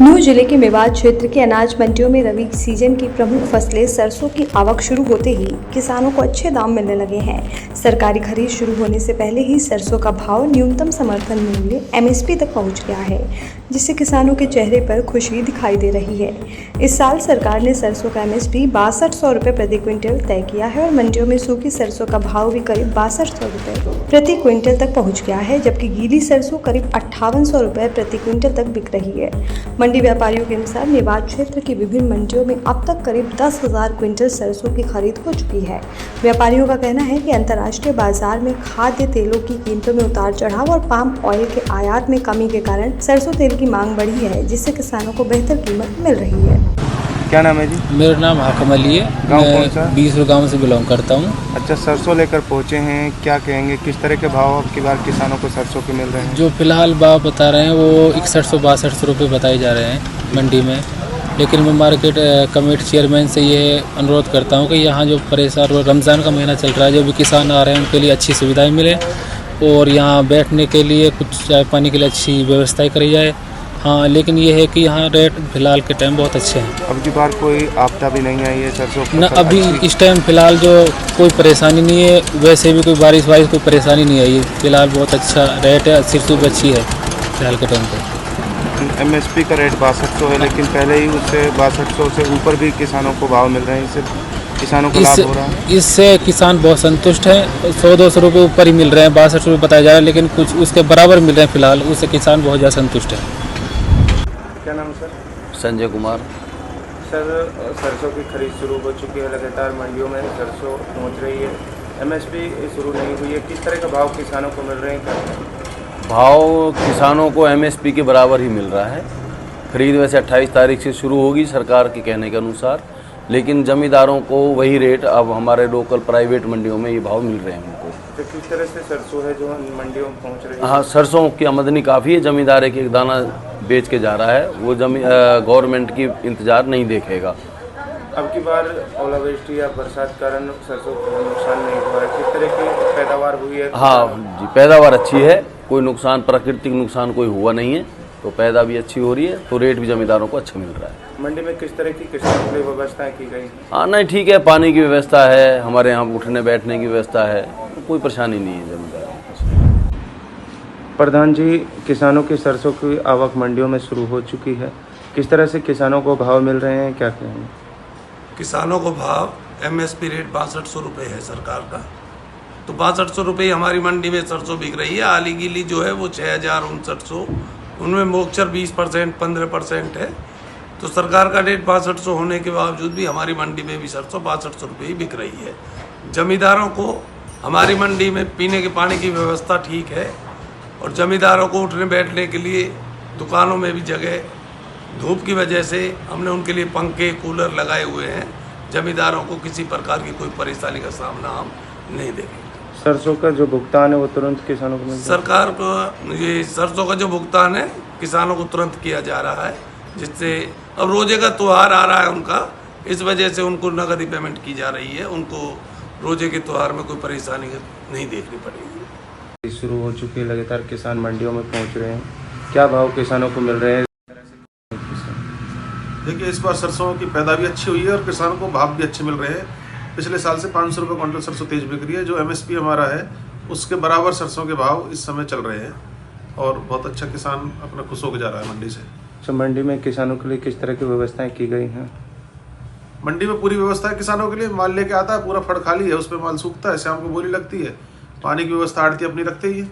नूंह जिले के मेवात क्षेत्र के अनाज मंडियों में रबी सीजन की प्रमुख फसलें सरसों की आवक शुरू होते ही किसानों को अच्छे दाम मिलने लगे हैं। सरकारी खरीद शुरू होने से पहले ही सरसों का भाव न्यूनतम समर्थन मूल्य MSP तक पहुंच गया है, जिससे किसानों के चेहरे पर खुशी दिखाई दे रही है। इस साल सरकार ने सरसों का MSP 6200 रुपये प्रति क्विंटल तय किया है और मंडियों में सूखी सरसों का भाव भी करीब 6200 रुपये प्रति क्विंटल तक पहुँच गया है, जबकि गीली सरसों करीब 5800 रुपये प्रति क्विंटल तक बिक रही है। मंडी व्यापारियों के अनुसार मेवात क्षेत्र की विभिन्न मंडियों में अब तक करीब 10,000 क्विंटल सरसों की खरीद हो चुकी है। व्यापारियों का कहना है कि अंतर्राष्ट्रीय बाजार में खाद्य तेलों की कीमतों में उतार चढ़ाव और पाम ऑयल के आयात में कमी के कारण सरसों तेल की मांग बढ़ी है, जिससे किसानों को बेहतर कीमत मिल रही है। क्या नाम है जी? मेरा नाम हाकम अली है। गाँव कौन सा? 20 गाँव से बिलोंग करता हूँ। अच्छा, सरसों लेकर पहुँचे हैं, क्या कहेंगे, किस तरह के भाव अब की बार किसानों को सरसों के मिल रहे हैं? जो फिलहाल भाव बता रहे हैं वो 6100-6200 रुपये बताए जा रहे हैं मंडी में, लेकिन मैं मार्केट कमेटी चेयरमैन से ये अनुरोध करता हूँ कि यहाँ जो परेशान रमज़ान का महीना चल रहा है, जो भी किसान आ रहे हैं उनके लिए अच्छी सुविधाएँ मिले और यहाँ बैठने के लिए कुछ चाय पानी के लिए अच्छी व्यवस्थाएँ करी जाए। हाँ, लेकिन ये है कि यहाँ रेट फिलहाल के टाइम बहुत अच्छे हैं। अब की बार कोई आपदा भी नहीं आई है सरसों की? न अभी इस टाइम फिलहाल जो कोई परेशानी नहीं है, वैसे भी कोई बारिश कोई परेशानी नहीं आई है। फिलहाल बहुत अच्छा रेट है, सिरसों भी अच्छी है फिलहाल के टाइम पे। MSP का रेट 6200 है, लेकिन पहले ही उससे 6200 से ऊपर भी किसानों को भाव मिल रहे हैं, इससे किसानों को लाभ हो रहा है। इससे किसान बहुत संतुष्ट हैं। 100-200 रुपये ऊपर ही मिल रहे हैं, 62 रुपये बताया जा रहा है, लेकिन कुछ उसके बराबर मिल रहे हैं फिलहाल, उससे किसान बहुत ज़्यादा संतुष्ट है। क्या नाम सर? संजय कुमार। सर, सरसों की खरीद शुरू हो चुकी है, लगातार मंडियों में सरसों पहुंच रही है, MSP शुरू नहीं हुई है, किस तरह का भाव किसानों को मिल रहे हैं? भाव किसानों को MSP के बराबर ही मिल रहा है। खरीद वैसे 28 तारीख से शुरू होगी सरकार के कहने के अनुसार, लेकिन जमींदारों को वही रेट अब हमारे लोकल प्राइवेट मंडियों में ये भाव मिल रहे हैं उनको। तो किस तरह से सरसों है जो मंडियों में पहुंच रही है? हाँ, सरसों की आमदनी काफ़ी है। जमींदार एक दाना बेच के जा रहा है, वो गवर्नमेंट की इंतज़ार नहीं देखेगा। अब की बार ओलावृष्टि या बरसात के कारण सरसों को नुकसान नहीं हुआ है, किस तरह की पैदावार हुई है? हाँ जी, पैदावार अच्छी है, कोई नुकसान, प्राकृतिक नुकसान कोई हुआ नहीं है, तो पैदा भी अच्छी हो रही है, तो रेट भी जमींदारों को अच्छा मिल रहा है। मंडी में किस तरह की किसानों के लिए व्यवस्थाएं की गई? हाँ, नहीं ठीक है, पानी की व्यवस्था है, हमारे यहाँ उठने बैठने की व्यवस्था है, कोई परेशानी नहीं है जमींदारों को। प्रधान जी, किसानों की सरसों की आवक मंडियों में शुरू हो चुकी है, किस तरह से किसानों को भाव मिल रहे हैं, क्या कहेंगे? किसानों को भाव MSP रेट 6200 रुपये है सरकार का, तो 6200 रुपये हमारी मंडी में सरसों बिक रही है। आली गीली जो है वो 6900, उनमें मोक्चर 20%, 15% है, तो सरकार का रेट 6200 होने के बावजूद भी हमारी मंडी में भी सरसों 6200 रुपये ही बिक रही है। जमींदारों को हमारी मंडी में पीने के पानी की व्यवस्था ठीक है और जमींदारों को उठने बैठने के लिए दुकानों में भी जगह, धूप की वजह से हमने उनके लिए पंखे कूलर लगाए हुए हैं। जमींदारों को किसी प्रकार की कोई परेशानी का सामना हम नहीं देखेंगे। सरसों का जो भुगतान है वो तुरंत किसानों को मिल जाएगा? सरकार को ये सरसों का जो भुगतान है किसानों को तुरंत किया जा रहा है, जिससे अब रोजे का त्यौहार आ रहा है उनका, इस वजह से उनको नगदी पेमेंट की जा रही है, उनको रोजे के त्यौहार में कोई परेशानी नहीं देखनी पड़ेगी। शुरू हो चुकी है, लगातार किसान मंडियों में पहुंच रहे हैं, क्या भाव किसानों को मिल रहे हैं? देखिए, इस बार सरसों की पैदा भी अच्छी हुई है और किसानों को भाव भी अच्छे मिल रहे हैं। पिछले साल से 500 रुपये क्विंटल सरसों तेज बिक रही है, जो MSP हमारा है उसके बराबर सरसों के भाव इस समय चल रहे हैं और बहुत अच्छा किसान अपना खुश होकर जा रहा है मंडी से। तो मंडी में किसानों के लिए किस तरह की व्यवस्थाएं की गई हैं? मंडी में पूरी व्यवस्था है किसानों के लिए, माल लेके आता है, पूरा फड़ खाली है, उस पर माल सूखता है, शाम को बोली लगती है, पानी की व्यवस्था आड़ती अपनी रखते ही है।